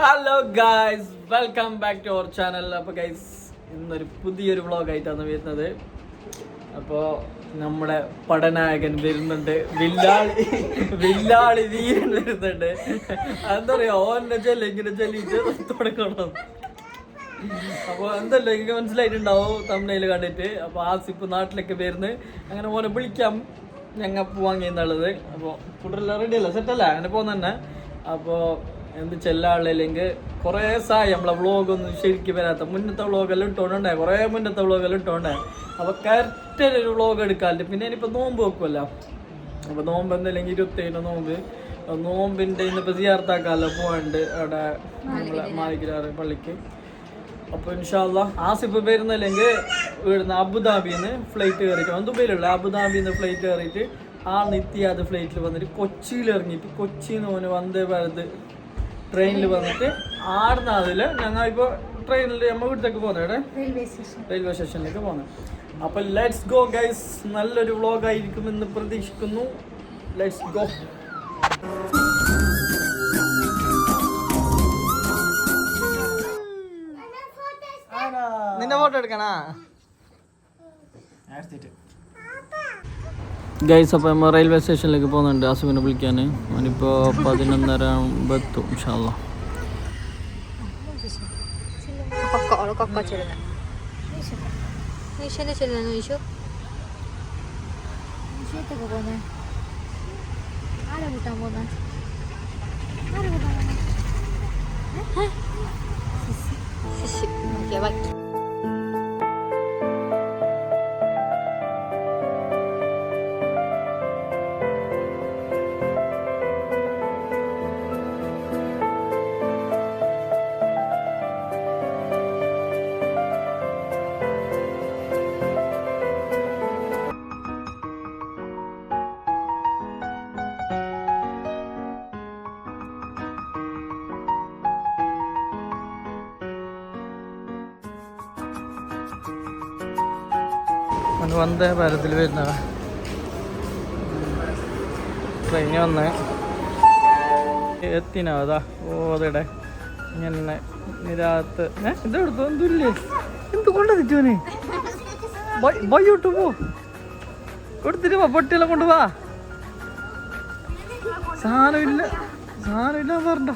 Hello guys, welcome back to our channel. അപ്പോൾ guys, ഇന്നൊരു പുതിയൊരു വ്ളോഗായിട്ടാണ് വരുന്നത്. അപ്പോൾ നമ്മുടെ പടനായകൻ വരുന്നുണ്ട്, വില്ലാളി വീരൻ വരുന്നുണ്ട്. എന്താ പറയുക, ഓൻ്റെ ചെല്ലി ഇങ്ങനെ ചെല്ലിട്ട് തുടങ്ങണം. അപ്പോൾ എന്തല്ലോ എനിക്ക് മനസ്സിലായിട്ടുണ്ടാവും തമിഴിൽ കണ്ടിട്ട്. അപ്പോൾ ആസിഫ് നാട്ടിലേക്ക് വരുന്നത്, അങ്ങനെ ഓനെ വിളിക്കാം, ഞങ്ങൾ പോവാൻ കഴിയുന്നുള്ളത്. അപ്പോൾ ഫുഡെല്ലാം റെഡി അല്ല, സെറ്റല്ല, അങ്ങനെ പോകുന്ന തന്നെ. അപ്പോൾ എന്ത് ചെല്ലാളില്ലെങ്കിൽ കുറേ സായി നമ്മളെ വ്ളോഗൊന്നും ശരിക്കും വരാത്ത മുന്നത്തെ വ്ളോഗെല്ലാം ഇട്ടോണ്ടേ, കുറേ മുന്നത്തെ വ്ളോഗെല്ലാം ഇട്ടോണ്ടേ. അപ്പോൾ കറക്റ്റ് ഒരു വ്ളോഗ് എടുക്കാറുണ്ട്. പിന്നെ ഇനിയിപ്പോൾ നോമ്പ് വെക്കുമല്ലോ, അപ്പോൾ നോമ്പ് എന്തെങ്കിലും 27 നോമ്പിൻ്റെ ഇന്നിപ്പോൾ സിയാർത്താക്കാമല്ലോ, പോകാണ്ട് അവിടെ നമ്മളെ മാലിക്കിലാറ് പള്ളിക്ക്. അപ്പോൾ ഇൻഷാ അല്ലാഹ് ആസിഫ് വരുന്നില്ലെങ്കിൽ ഇവിടുന്ന് അബുദാബിന്ന് ഫ്ലൈറ്റ് കയറിയിട്ട്, ദുബൈയിലുള്ള അബുദാബിന്ന് ഫ്ലൈറ്റ് കയറിയിട്ട് നിത്യാത് ഫ്ലൈറ്റിൽ വന്നിട്ട് കൊച്ചിയിൽ ഇറങ്ങിയിട്ട് കൊച്ചിയിൽ നിന്ന് ഓന് വന്ദേ ഭാരത് ട്രെയിനിൽ വന്നിട്ട് ആടുന്ന അതിൽ ഞങ്ങളിപ്പോൾ ട്രെയിനിൽ നമ്മൾ വീട്ടിലേക്ക് പോകുന്നത് റെയിൽവേ സ്റ്റേഷനിലേക്ക് പോകുന്നത്. അപ്പോൾ ലെറ്റ്സ് ഗോ ഗൈസ്, നല്ലൊരു വ്ളോഗായിരിക്കുമെന്ന് പ്രതീക്ഷിക്കുന്നു. Let's go. നിന്റെ ഫോട്ടോ എടുക്കണ ഗൈസ്. അപ്പോൾ നമ്മൾ റെയിൽവേ സ്റ്റേഷനിലേക്ക് പോകുന്നുണ്ട് ആസിഫിനെ വിളിക്കാൻ. അവനിപ്പോൾ 11:30 ആകുമ്പോൾ എത്തും ഇൻഷാ അല്ലാഹ്. വന്ദേ ഭാരതിൽ വരുന്ന ട്രെയിന് വന്ന് എത്തിനാ. ഓ അതെടെ ഇങ്ങനെ നിരാത്ത് ഇതെടുത്തു എന്തില്ലേ, എന്ത് കൊണ്ടുവന്നിട്ടോന് ബയ്യോട്ട് പോ, കൊടുത്തിട്ട് പോ, പൊട്ടിയെല്ലാം കൊണ്ടുപോവാ. സാധനമില്ല പറഞ്ഞ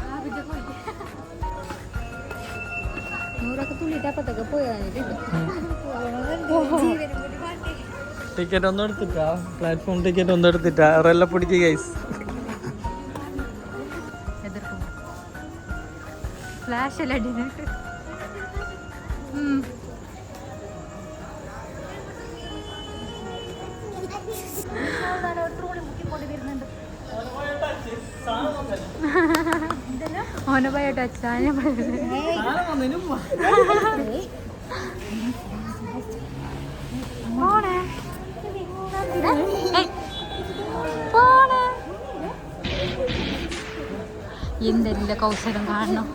ടിക്കറ്റ് ഒന്നും എടുത്തിട്ടാ, പ്ലാറ്റ്ഫോം ടിക്കറ്റ് ഒന്നും എടുത്തിട്ടാ, അവരെല്ലാം പിടിച്ച് ഗൈസ്. ഫ്ലാഷ് അല്ല ഓനെ പോയ ടച്ച് എന്തെല്ലാം കൗശലം കാണണം.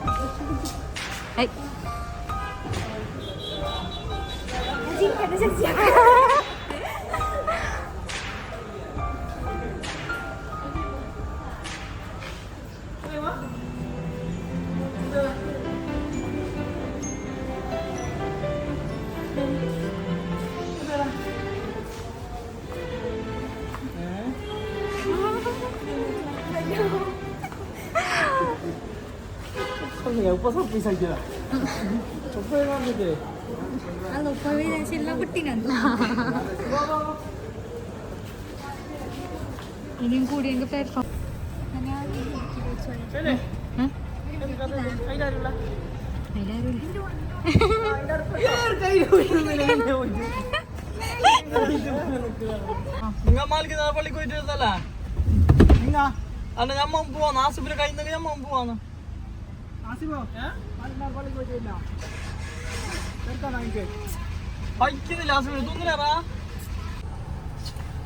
Opa sampai saja. Opa yang mana deh? Halo, Opa yang sila kutingan. Ini yang kudi yang platform. Sini. Aida dulu. Enggak mal kita apa lagi itu salah. Enggak. Anda yang mampu, nasi berkain dengan yang mampu, ana. Asimo, ya? Mana balik lagi ini? Cerita nangke. Pagi ni asimo itu ni apa?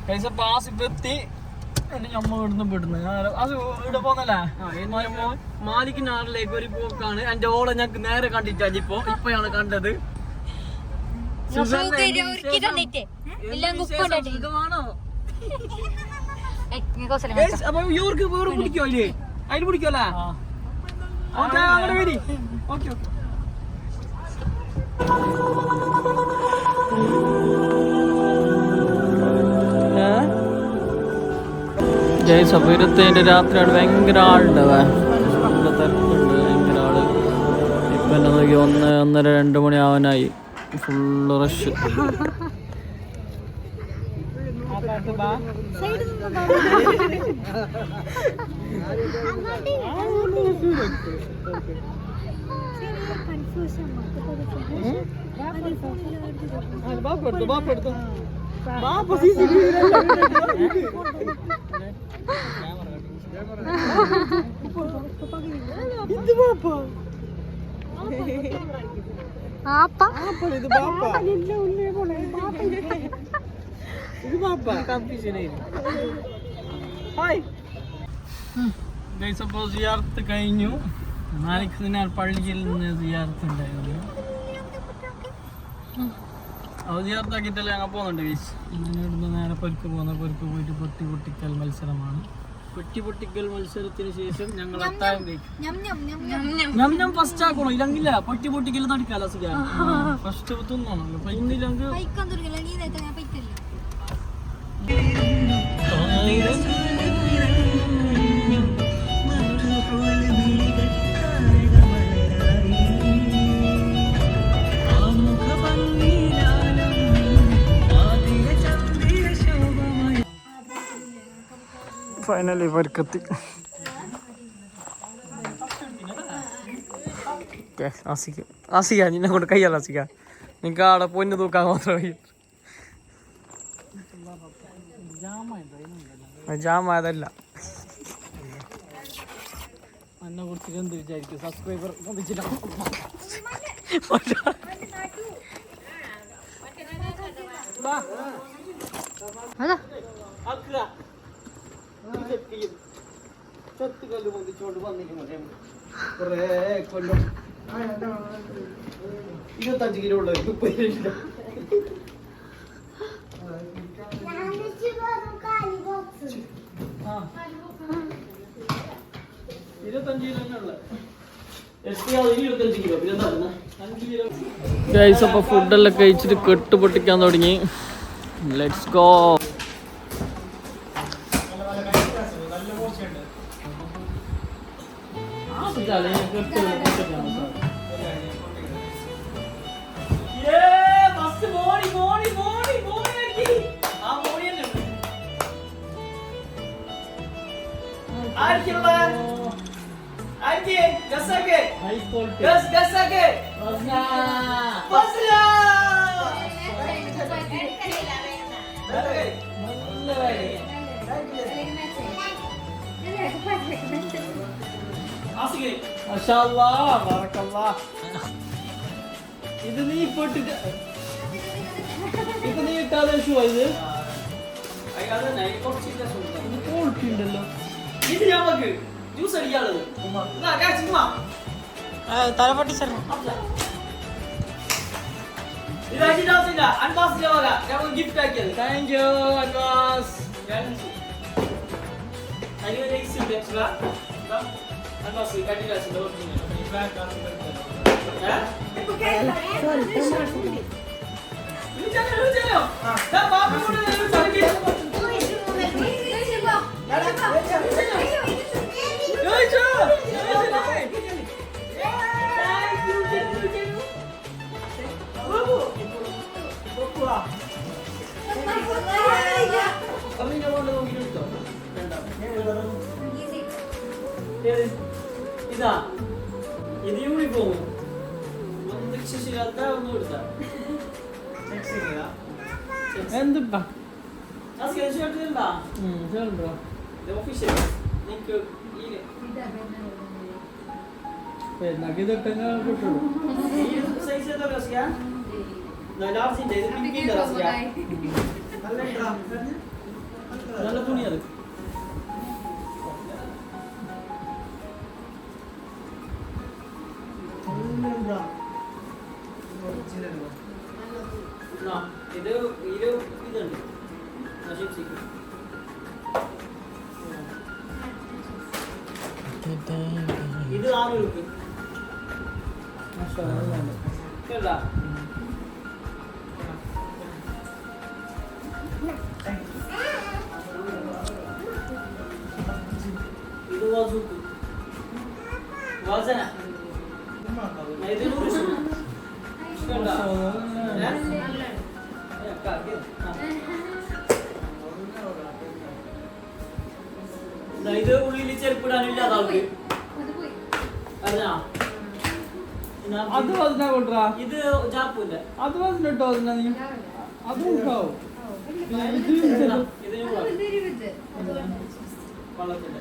Kaisa pas berarti ini yang mau urut berutna. Asimo udah pernah lah. Malik ni ada lagi beri bukan. Anda orang yang kenal kan di janji po, ipo yang kan ada tu. Suka dia orang kita ni te. Ilang ukon ada. Itu mana? Ni kau selamat. Guys, apa yang orang ke baru budi kau ini? Air budi kau lah. Okay അങ്ങോട്ട് വരി. Okay okay. അപ്പോൾ 27 രാത്രിയാണ്. ഭയങ്കര ആളുണ്ടാവേ, നല്ല തിരക്കുണ്ട്, ഭയങ്കര ആള്. ഇപ്പം എന്നെ നോക്കി 1-1:30-2 മണി ആവാനായി. Full rush. സിയാർത്ത് കഴിഞ്ഞു. മാലിക് പള്ളിയിൽ നിന്ന് സിയാർത്ത് ഉണ്ടായിരുന്നു. അത് സിയാർത്താക്കിയിട്ടല്ലേ ഞങ്ങൾ പോകുന്നുണ്ട് ഗൈസ്. ഇവിടുന്ന് നേരെ പൊരുക്ക് പോകുന്ന പൊരുക്ക് പോയിട്ട് പൊട്ടിക്കൽ മത്സരമാണ്. പൊട്ടിക്കൽ മത്സരത്തിന് ശേഷം ഞങ്ങൾ അത്താഴം കഴിക്കും. ഞാൻ ഫസ്റ്റ് ആക്കണോ? ഇല്ലെങ്കില്ല പൊട്ടിക്കൽ നടക്കാലോ. ഫസ്റ്റ് തിന്നണല്ലോ. അപ്പൊ ഇന്നില്ലെങ്കിൽ ഫൈനലി പൊരുക്കെത്തി. ആസിക്ക നിന്നെ കൊണ്ട് കയ്യല്ല ആസിക്ക, നിനക്ക് ആടെ പൊന്ന് തൂക്കാൻ മാത്രമേ. ജാമായതല്ല. എന്നെ കുറിച്ച് എന്ത് വിചാരിക്കും? സബ്സ്ക്രൈബർ ചത്തുകല്ല് പൊന്തിച്ചോണ്ട് വന്നിരിക്കുന്നത് 25 കിലോ ഉള്ള അപ്പൊ ഫുഡെല്ലാം കഴിച്ചിട്ട് കെട്ട് പൊട്ടിക്കാൻ തുടങ്ങി. Let's go. ഇത് നീ ഇപ്പോട്ടിട്ട് ഇപ്പൊ നീ ഇട്ടാതെ ഷൂ ഇത് ഉണ്ടല്ലോ. ഇത് ഞമ്മക്ക് ജ്യൂസ് അടിക്കാനുള്ളത് തലപ്പൊട്ടി ഗിഫ്റ്റ് ആക്കിയത്. Thank you Anwas. ഇതാ ഇത് യൂണിഫോം ശിശിരാത്ത ഒന്നും കൊടുത്താ എന്തുണ്ടാ ഒഫീഷ്യൽ നിങ്ങൾക്ക് ഇതൊക്കെ കിട്ടുള്ളൂ. സൈസ് ഏതാ റസിയ? ലാർജിന്റെ ഇത് പിങ്കിന്റെ റസിയ. നല്ല തുണി അത്. ഇത് ഇതുണ്ട് ഇത് ഇത് 400 കേട്ടാ. ഇത് വാസുക്ക് വാസന ഇത് 100 കേട്ടാ. ഇത് ഉള്ളിൽ ചെരുപ്പിടാനില്ല അതാൾക്ക് അറിഞ്ഞാ. അത് വന്നിട്ടാ കൊണ്ടുവരാ. ഇത് ജാപ്പൂല്ല. അത് വന്നിട്ടോ അതിനാ നീ അത് ഉണ്ടാവും. ഇത് വള്ളത്തിന്റെ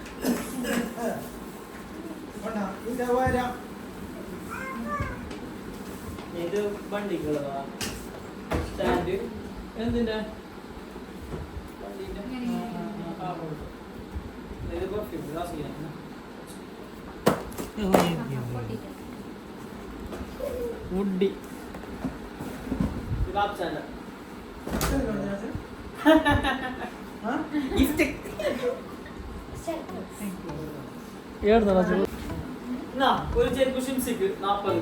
ഇത് വണ്ടിക്കുള്ളതാ. സ്റ്റാൻഡ് എന്തിന്റെ വണ്ടിന്റെ ഇത് പെർഫ്യൂം ഗ്ലാസ് വുഡി ബാപ്സാന്റെ ഒരു ചെരുപ്പ് ഷിംസിക്ക് 40,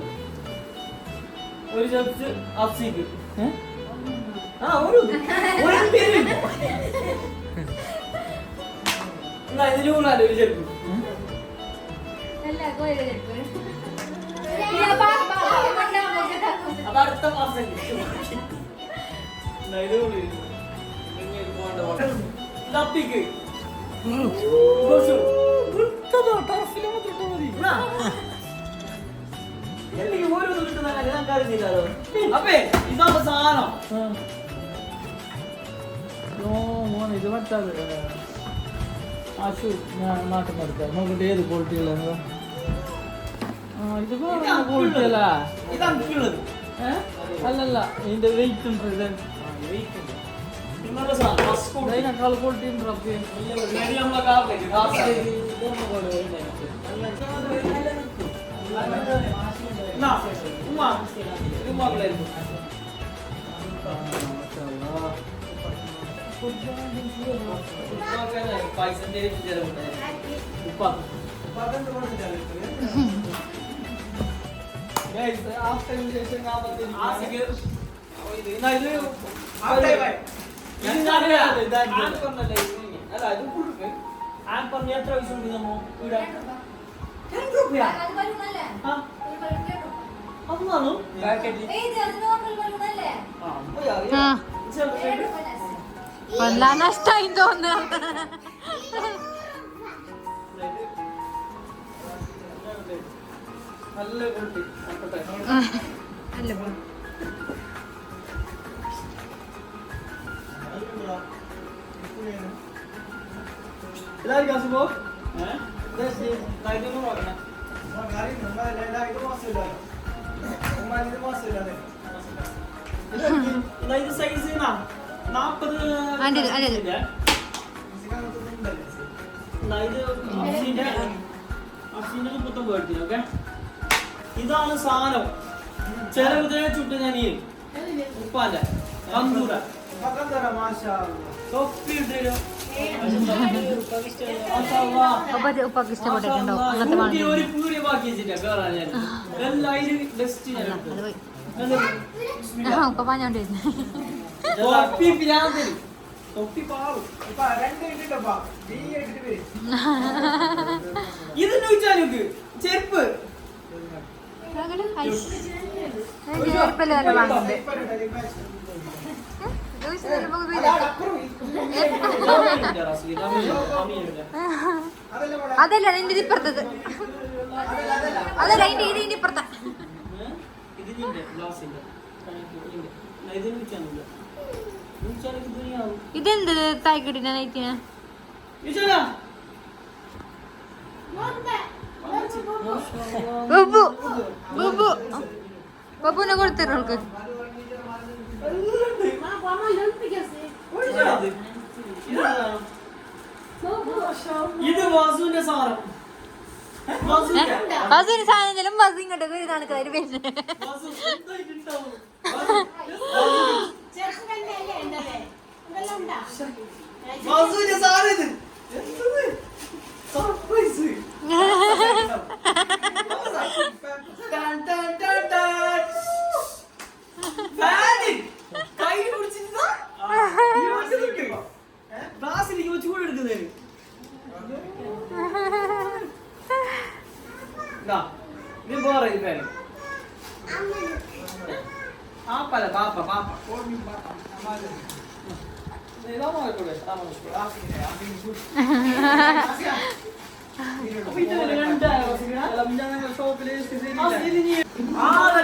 ഒരു ചെരുപ്പ് അഫ്സിക്ക് ഇതിന് മൂന്നാല് ഒരു ചെരുപ്പ്. അപ്പൊ അടുത്ത മാസം ലപ്പിക്ക് ഓരോന്നും കിട്ടുന്ന ഞാൻ കരുതിയില്ലല്ലോ. അപ്പേ ഇതാകുമ്പോ സാധനം ഇത് മറ്റാത് ആശു ഞാൻ നാട്ടിൽ നടക്കാം നോക്കിട്ട് ഏത് ക്വാളിറ്റികളാണ്. ഇത് ക്വാളിറ്റി അല്ല. ഇതാണ് അല്ലല്ല ഇതിന്റെ വെയിറ്റ് ഉണ്ട്. ഇതിനേക്കാൾ ക്വാളിറ്റി ഉണ്ട്. എത്ര പൈസ ഉണ്ട് നമ്മ ഇവിടെ അതൊന്നാണോ പാക്കറ്റിൽ നഷ്ടായി തോന്നുന്നു. നല്ല ക്വാളിറ്റി അല്ല എല്ലാവരും കാശ് പോ ഇതൊന്നും നോക്കണം. ഇത് സൈസ് 40 ഓക്കെ. ഇതാണ് സാധനം. ചെലവ് ചുട്ട് ഞാൻ ഉപ്പാന്റെ കന്തൂര തൊപ്പി ഇട്ടോ. ഉപ്പൊക്കെ ഇഷ്ടപ്പെട്ടിട്ടുണ്ടോ? അങ്ങനത്തെ ഒരു പൂരി ബാക്കി വെച്ചിട്ടാ കേറാൻ ഞാൻ എല്ലാവരും ബെസ്റ്റ് ഉപ്പ പറഞ്ഞോണ്ടിരുന്നു. തൊപ്പി പിരാന്തരി തൊപ്പി പാറും. ഇത് ചോദിച്ചാൽ ചെരുപ്പ് ചെറുപ്പല്ലേ വാങ്ങുന്നത്. അതല്ല നിന്റെ ഇപ്പുറത്തത്. അതല്ല അതിന്റെ ഇതിന്റെ ഇപ്പുറത്ത. ഇതെന്ത് തായ്ക്കിട്ടിന നൈറ്റിന്? ബബു ബബു ബബുനെ കൊടുത്തർക്ക്. ഇത് വാസുവിന്റെ സാധനം. വാസുവിന് സാധനം വാസു ഇങ്ങോട്ട് ഒരു കണക്കാര് വരുന്നത്. വാസുവിന്റെ സാധനം ഇത് സർപ്രൈസ്. ഗ്ലാസ്സിലേക്ക് വെച്ച് കൂടെ എടുക്കുന്നതിന് ഇത് പോറ ഇത് ഫാൻ ആപ്പല്ല പാപ്പ പാപ്പ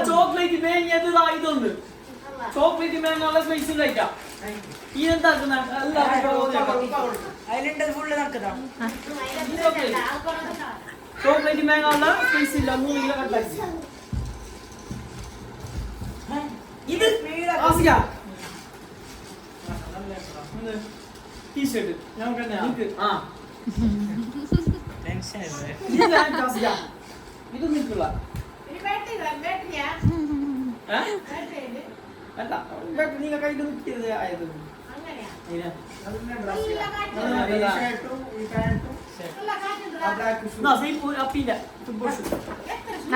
ചോക്ലേറ്റ് മേങ്ങിയത് ഇതൊന്ന് ചോക്ലേറ്റ് മേങ്ങാനുള്ള സ്പേസ് ഇല്ല ഈ എന്താക്കുന്ന ചോക്ലേറ്റ് മേങ്ങാനുള്ള സ്പേസ് ഇല്ല 3 കിലോ കട്ടാക്കി ഇത് ടീഷർട്ട് ഇത് നിൽക്കില്ല അല്ല നിങ്ങൾ കയ്യിൽ നിൽക്കരുത് ആയത്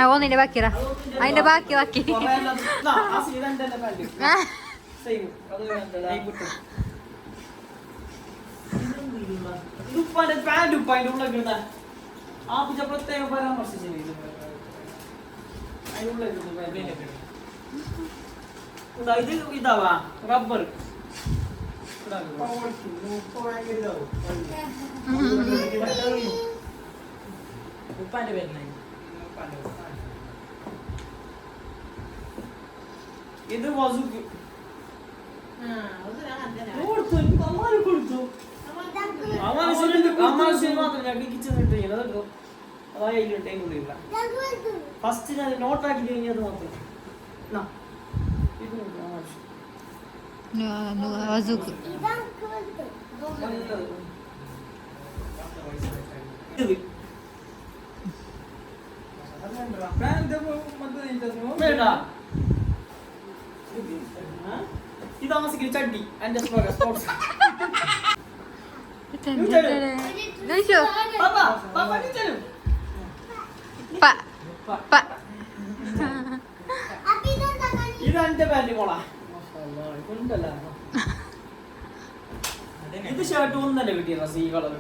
ഒന്നിന്റെ ബാക്കിയാ അതിന്റെ ബാക്കി ഉപ്പാന്റെ പാന്റ് ഉപ്പാന്റെ ഉള്ളിൽ ആ പൂജ പ്രത്യേകം പരാമർശിച്ചില്ല ഇത് ഇതാവാ റബ്ബർ ഉപ്പാന്റെ പേര് ഇത് വസുക്ക് കൊടുത്തു ഫസ്റ്റ് ഞാൻ നോട്ടാക്കി കഴിഞ്ഞത് മാത്രം ഇതാസിക്ക് ചട്ടി എന്റെ സ്പോർട്സ് ഇതെന്റെ പാന്റ് മോളാ ഇത് ഷർട്ട് ഒന്നല്ലേ കിട്ടിയ സീ കളർ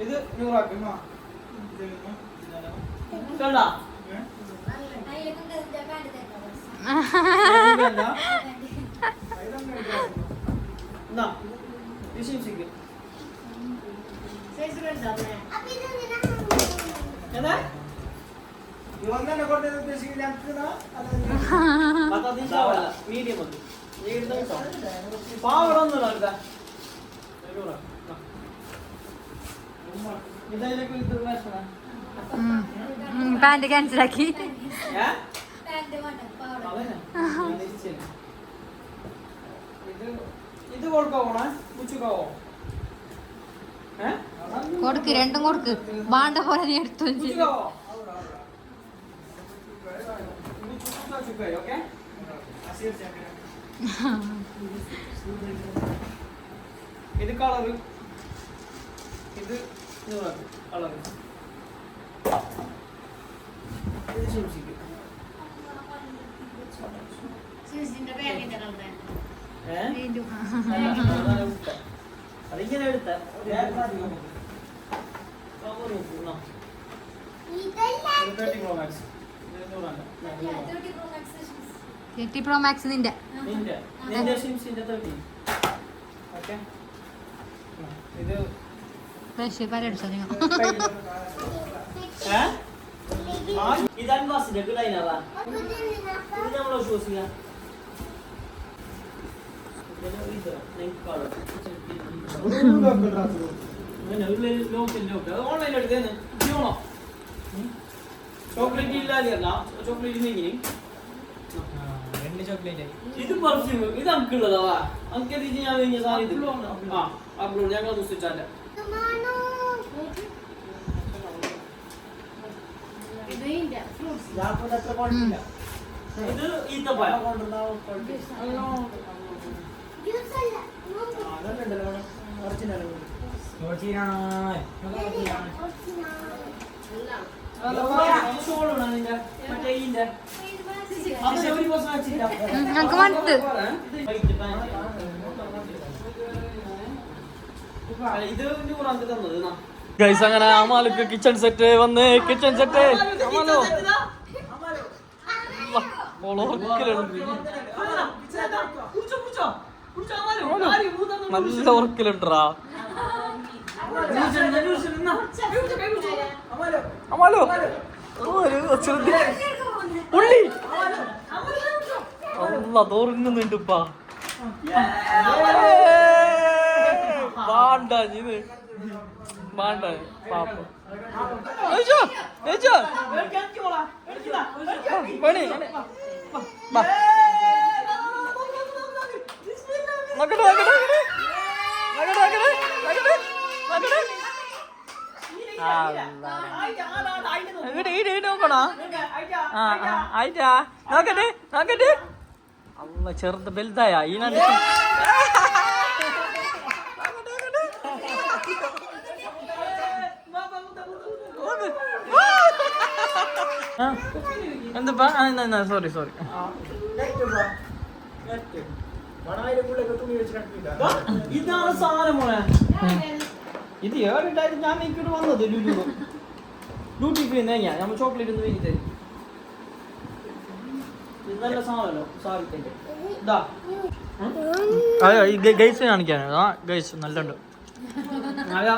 ഇത് 100 ആക്കും കണ്ടാ മീഡിയം പാവടൊന്നുമില്ല പാന്റ് ക്യാൻസലാക്കി ഇത് കൊടുക്കാവോണേ ഉച്ചക്കാവോ കൊടുക്ക് രണ്ടും കൊടുക്ക് വേണ്ട പോലെ നീ എടുത്തു ഇത് കളറ് ഇത് കളറ് ഇത് ശംസിക്ക് അതിങ്ങനെ എടുത്ത പ്രോ മാക്സ് നിന്റെ ഫ്രഷ് പരടിച്ചോ നിങ്ങൾ ഇത് അൻവാസിന്റെ കിടയിനാവാ ഇത് നമ്മളെ ഷൂസ് ഓൺലൈൻ എടുത്തേന്ന് ചെയ്യണോ ചോക്ലേറ്റ് ഇല്ലാതെയല്ല ചോക്ലേറ്റ് എങ്ങനെ ഇത് പെർഫ്യൂം ഇത് അങ്കിളുള്ളതാ അങ്ക് ഞാൻ കഴിഞ്ഞ സാധനം ആ അപ്ലോഡ് ഞങ്ങൾ ദുഷിച്ചാല ഇത് ഈത്തപ്പഴം ഞങ്ങക്ക് മടുത്ത്. ഗൈസ് അങ്ങനെ അമാലുക്ക് കിച്ചൺ സെറ്റ് വന്ന് കിച്ചൺ സെറ്റ് അമാലോ നല്ല ഉറക്കിലുണ്ടാ അമാലോ ശ്രദ്ധ ഉള്ളി അല്ല തോറുന്നുണ്ടുപ്പാ വേണ്ട ഇത് വേണ്ട പാപ്പ പണി നോക്കട്ടെ നോക്കണോ ആയിട്ടാ നോക്കട്ടെ അല്ല ചെറുത് വലുതായ ഈനാണ്ട് എന്താ സോറി ഇതാണ് സാധനം മോളെ. ഇത് ഏറിട്ടായിട്ട് ഞാൻ ഇങ്ങോട്ട് വന്നത് ഡ്യൂട്ടി ഫ്രീ തേങ്ങ നമ്മൾ ചോക്ലേറ്റ് ഒന്ന് വേണ്ടി തരും. ഇത് നല്ല സാധനമല്ലോ സാധിക്കട്ടെ. ഇതാ ഗൈസ് കാണിക്കാനാ ഗൈസ് നല്ലുണ്ട് അതാ